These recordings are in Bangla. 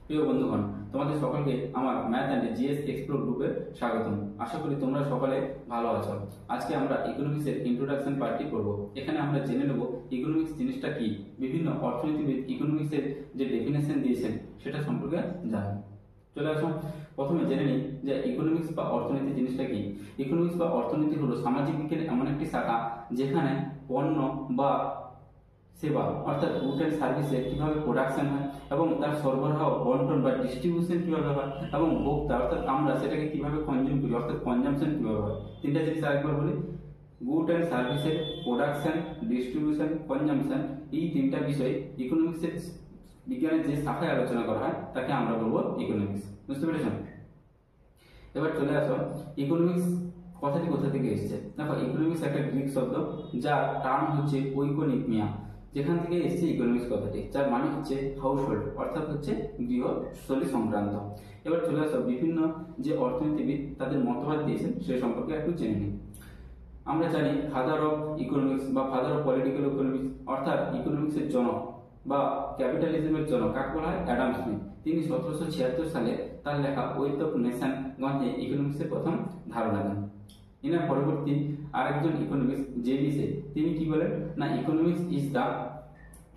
প্রিয় বন্ধুগণ, তোমাদের সকলকে আমার ম্যাথ অ্যান্ড জিএস এক্সপ্লোর গ্রুপে স্বাগতম। আশা করি তোমরা সকলে ভালো আছো। আজকে আমরা ইকোনমিক্সের ইন্ট্রোডাকশন পার্টটি করব। এখানে আমরা জেনে নেব ইকোনমিক্স জিনিসটা কি, বিভিন্ন অর্থনীতিবিদ ইকোনমিক্সের যে ডেফিনেশন দিয়েছেন সেটা সম্পর্কে জানি। চলে আসো, প্রথমে জেনে নিই যে ইকোনমিক্স বা অর্থনীতি জিনিসটা কি। ইকোনমিক্স বা অর্থনীতি হলো সামাজিক বিজ্ঞানের এমন একটি শাখা যেখানে পণ্য বা সেবা অর্থাৎ গুড অ্যান্ড সার্ভিসের কিভাবে প্রোডাকশন হয় এবং তার সরবরাহ বন্টন বা ডিস্ট্রিবিউশন কিভাবে হয় এবং ভোক্তা অর্থাৎ আমরা সেটাকে কিভাবে কনজিউম করি অর্থাৎ কনজাম্পশন কিভাবে হয়। তিনটা জিনিস আরেকবার বলি, গুড অ্যান্ড সার্ভিসের প্রোডাকশন, ডিস্ট্রিবিউশন, কনজাম্পশন, এই তিনটা বিষয় ইকোনমিক্সের বিজ্ঞানের যে শাখায় আলোচনা করা হয় তাকে আমরা বলবো ইকোনমিক্স। বুঝতে পেরেছ? এবার চলে আসো, ইকোনমিক্স কথাটি কোথা থেকে এসেছে। দেখো, ইকোনমিক্স একটা গ্রিক শব্দ যার টার্ম হচ্ছে ঐকোনিকমিয়া, যেখান থেকে এসেছে ইকোনমিক্স কথাটি, যার মানে হচ্ছে হাউস হোল্ড অর্থাৎ হচ্ছে গৃহস্থলী সংক্রান্ত। এবার চলে আসো, বিভিন্ন যে অর্থনীতিবিদ তাদের মতবাদ দিয়েছেন সে সম্পর্কে একটু জেনে নিই। আমরা জানি ফাদার অফ ইকোনমিক্স বা ফাদার অফ পলিটিক্যাল ইকোনমিক্স অর্থাৎ ইকোনমিক্সের জনক বা ক্যাপিটালিজমের জনক কাকে বলা হয়? Adam Smith. তিনি 1776 সালে তার লেখা ওয়েলথ অফ নেশন গ্রন্থে ইকোনমিক্সের প্রথম ধারণা দেন। এনার পরবর্তী আরেকজন ইকোনমিক্স জেবিসে তিনি কি বলেন না, economics is the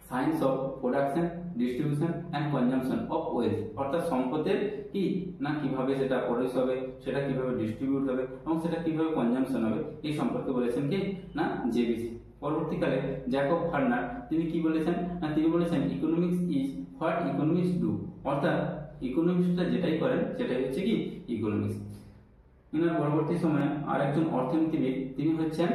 science of production, distribution and consumption of wealth অর্থাৎ সম্পদের কি না কিভাবে সেটা প্রডিউস হবে, সেটা কিভাবে ডিস্ট্রিবিউট হবে এবং সেটা কিভাবে কনজাম্পশন হবে, এই সম্পর্কে বলেছেন কি না জেবিসি। পরবর্তীকালে জ্যাকব ফার্নার তিনি কি বলেছেন না, তিনি বলেছেন economics is what economics do অর্থাৎ ইকোনমিক্সটা যেটাই করেন সেটাই হচ্ছে কি ইকোনমিক্স। ইনার পরবর্তী সময়ে আরেকজন অর্থনীতিবিদ তিনি হচ্ছেন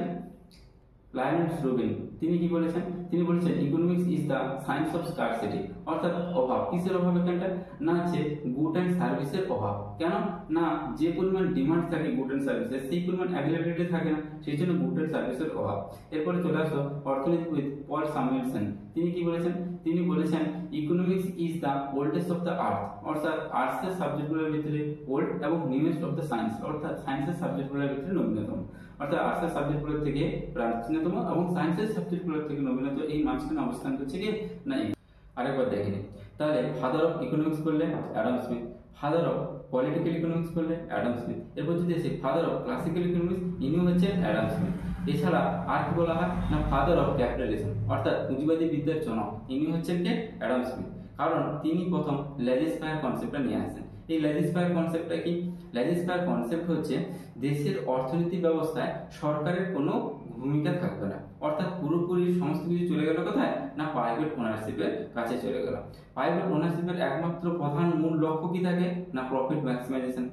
লায়নেস রুবিন। তিনি কি বলেছেন? তিনি বলেছেন economics is the science of scarcity অর্থাৎ অভাব। কিসের অভাব এখানটা? না হচ্ছে গুড অ্যান্ড সার্ভিসের অভাব। কেন না, যে পরিমাণ ডিমান্ড থাকে গুড অ্যান্ড সার্ভিসের সেই পরিমাণ অ্যাভেলেবিলিটি থাকে না, সেই জন্য গুড অ্যান্ড সার্ভিসের অভাব। এরপরে চলে আসো অর্থনীতিবিদ পল স্যামুয়েলসন। তিনি কি বলেছেন? তিনি বলেছেন economics is the oldest of the earth অর্থাৎ আর্টসের সাবজেক্টগুলোর ভিতরে ওল্ড এবং নিউয়েস্ট অফ দ্য সায়েন্স অর্থাৎ সায়েন্সের সাবজেক্টগুলোর ভিতরে নবীনতম। অর্থাৎ আর্টসের সাবজেক্টগুলোর থেকে প্রাচীনতম এবং সায়েন্সের সাবজেক্টগুলোর থেকে নবীনতম, এই মাঝখানে অবস্থান করছে কি না। আরেকবার দেখে নিই, তাহলে ফাদার অফ ইকোনমিক্স বললে Adam Smith, father of political economics বললে অ্যাডাম স্মিথ, এরপর যদি আসে ফাদার অফ ক্লাসিক্যাল ইকোনমিক্স ইনি হচ্ছে অ্যাডাম স্মিথ। এছাড়া আর কি বলা হয় না, ফাদার অফ ক্যাপিটালিজম অর্থাৎ পুঁজিবাদী বিদ্যার জনক ইনি হচ্ছেন কে অ্যাডাম স্মিথ, কারণ তিনি প্রথম লেজিসফায়ার কনসেপ্টটা নিয়ে আসেন। এই লেজিসফায়ার কনসেপ্টটা কি? লেজিসফায়ার কনসেপ্ট হচ্ছে দেশের অর্থনীতি ব্যবস্থায় সরকারের কোনো ভূমিকা থাকবে না, অর্থাৎ পুরোপুরি সমস্ত কিছু চলে গেল কোথায় না প্রাইভেট ওনারশিপের কাছে চলে গেল। প্রাইভেট ওনারশিপের একমাত্র প্রধান মূল লক্ষ্য কি থাকে না প্রফিট ম্যাক্সিমাইজেশন।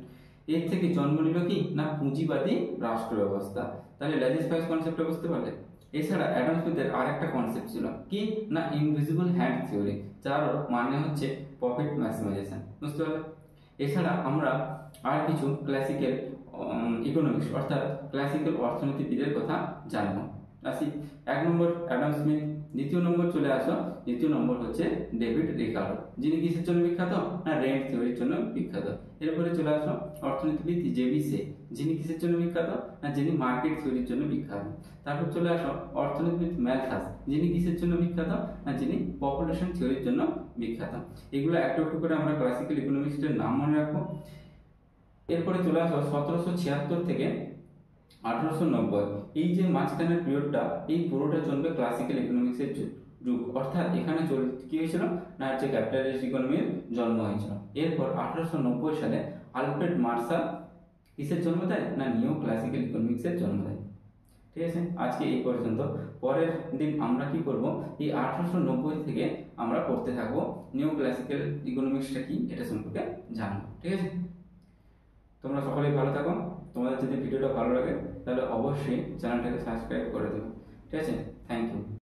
এর থেকে জন্ম নিল কি না পুঁজিবাদী রাষ্ট্র ব্যবস্থা। তাহলে লেজিসফায়ার কনসেপ্টটা বুঝতে পারলে। এছাড়া অ্যাডাম স্মিথের আরেকটা কনসেপ্ট ছিল কি না ইনভিজিবল হ্যান্ড থিওরি, যার মানে হচ্ছে প্রফিট ম্যাক্সিমাইজেশন। বুঝতে পারলে? এছাড়া আমরা আর কিছু ক্লাসিক্যাল ইকোনমিক্স অর্থাৎ ক্লাসিক্যাল অর্থনীতিবিদের কথা জানবো। আসি 1 নম্বর অ্যাডাম স্মিথ। দ্বিতীয় নম্বর চলে আসো, দ্বিতীয় নম্বর হচ্ছে ডেভিড রিকার্ডো, যিনি কিসের জন্য বিখ্যাত না রেন্ট থিওরির জন্য বিখ্যাত। এরপরে চলে আসো অর্থনীতিবিদ জেবিসে, যিনি কিসের জন্য বিখ্যাত না যিনি মার্কেট থিওরির জন্য বিখ্যাত। তারপর চলে আসো অর্থনীতিবিদ ম্যালথাস, যিনি কিসের জন্য বিখ্যাত না যিনি পপুলেশন থিওরির জন্য বিখ্যাত। এগুলো একটু একটু করে আমরা ক্লাসিক্যাল ইকোনমিক্সের নাম মনে রাখবো। এরপরে চলে আসো 1776 থেকে 1890, এই যে মাঝখানের পিরিয়ডটা এই পুরোটা চলবে ক্লাসিক্যাল ইকোনমিক্সের যুগ, অর্থাৎ এখানে কি হয়েছিল না হচ্ছে ক্যাপিটালিস্ট ইকোনমির জন্ম হয়েছিল। এরপর 1890 সালে আলফ্রেড মার্শাল কিসের জন্ম দেয় না নিউ ক্লাসিক্যাল ইকোনমিক্সের জন্ম দেয়। ঠিক আছে, আজকে এই পর্যন্ত। পরের দিন আমরা কি করব, এই 1890 থেকে আমরা পড়তে থাকবো নিউ ক্লাসিক্যাল ইকোনমিক্সটা কি এটা সম্পর্কে জানবো। ঠিক আছে, তোমরা সকলেই ভালো থাকো। তোমাদের যদি ভিডিওটা ভালো লাগে তাহলে অবশ্যই চ্যানেলটাকে সাবস্ক্রাইব করে দেবে। ঠিক আছে, থ্যাংক ইউ।